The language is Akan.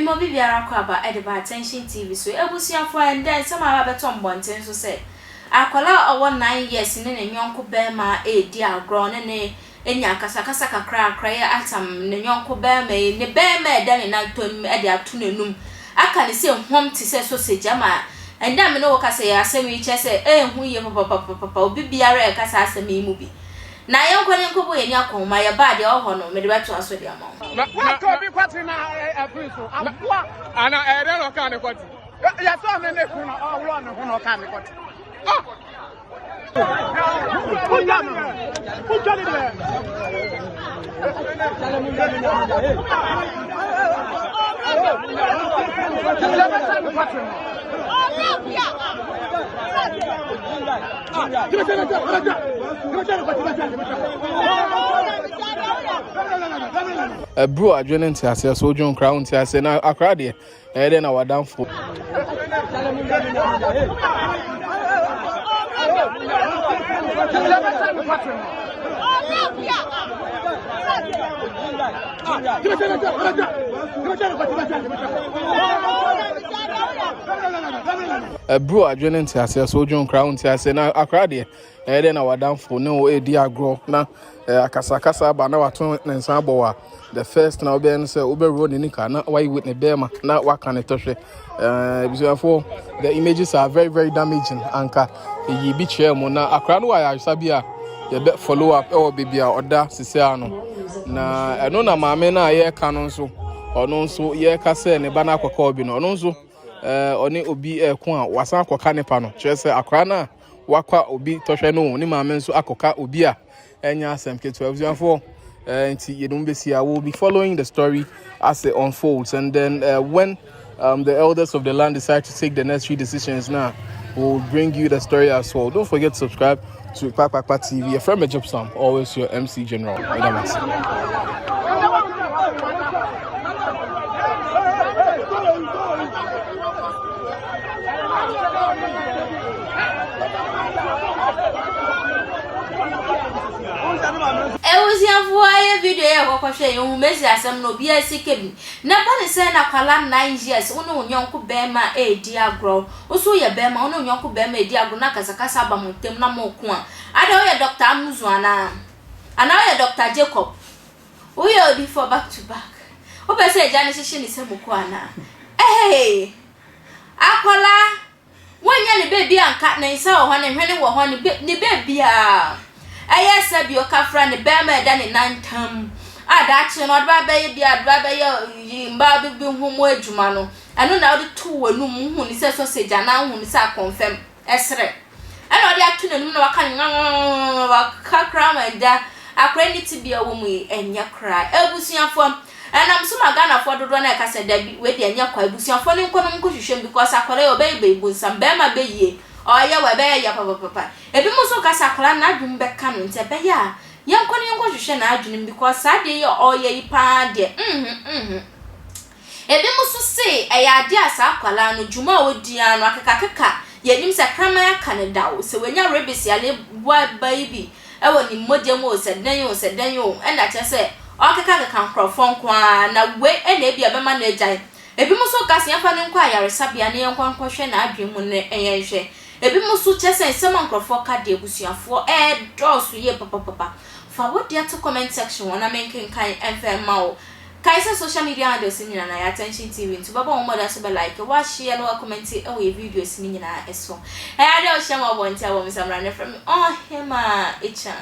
mo bibiara kwa ba e de ba attention TV so ebusuafo and then some abeton bonten so say akola owo 9 years ne ne nyonko be ma e di agro ne enya kasakasa kakra akra ya atam ne nyonko be ma ne be ma e da ne na tom e de ato nanum aka ne se hom ti se sausage ama enda me no wo kasa ya asem yi che se hu ye papa obi biara e kasa asem yi mu bi na yenko bo ye ni akoma ya ba de oho no me de beto aso de ama what to be kwati na apriso abua ana ere no ka ne kwati ya so me ne ku na owo no ho no ka ne kwati bro adwene ntiase so dwon crown ntiase na akra de e na wadanfo bro adwene ntiase so dwon crown ntiase na akra de e na wadanfo ne o edi agro na akasakasa ba na wato nensa abowa the first na obe nse obe road ni ka na why with ne bema na waka ne tohwe bisuafo the images are very damaging anka yi bi che mo na akra no ya sabia ye be follow up e bibia oda sisi ano na eno na maame na ye ka no nso ono nso ye ka se ne ba na akoka obi no ono nso oni obi ko a wasan akoka ne pa no che se akra na wakwa obi tohwe no ni maame nso akoka obi a enya asem ke 12 bisuafo will be following the story as it unfolds, and then when the elders of the land decide to take the necessary decisions now, we'll bring you the story as well. Don't forget to subscribe to Pakpakpa TV. A friend Job Sam, always your MC General. Video ya kwa hwe yu mezi asem no bia sikebi na ba ne se na kwala 9 years unu nyonko bema e di agro oso ye bema unu nyonko bema e di agro na kasakasa ba montem na mo ko a ada o ye Dr. Amuzu ana o ye Dr. Jacob o ye before back to back o be se ja ne hihye ni se moko ana akwala wonya ne baby anka na isa o ho ne hwene wo ho ne baby a aya sabi o kafra ne bema da ne nantam adachi no ba be bia ba be mba bi humo adwuma no eno na odi to wanum hu ni se sausage na hu ni sa confirm esre eno odi atu nanum na waka kra ma da akra ni tibia wo mu enya kra ebusuafo enam so magana fo dodo na ka se da bi we de enya kwa ebusuafo ni nkono nkohwehwem because akwara yo be bunsam be ma be yie oya we be ya papa ebi mo so ka sakra na adwum be ka no nte be ya yankoni hwehwe na adwunim because ade ye oye ipa de ebi musu se eyade asa akwala no juma odi anu akakaka yenim se krama ya Canada o se wenya rebesi ale boa baby ewo ni modem o se dan yo enda che se okaka kan krofon kwa na we ena ebi abema na agyan ebi musu ka se yafa ne nkwa ayaresabia ne yankon hwehwe na adwum mu ne eyenhwe ebi musu che se sema nkrofo ka de ebusuafo dosu ye papa forward there to comment section wanna make kind FM mau kaisa social media handles ni na ya attention TV to baba mo da so be like wa share no comment e we videos ni na eso e ade o share mo bontia wo msamra ne from oh hema echa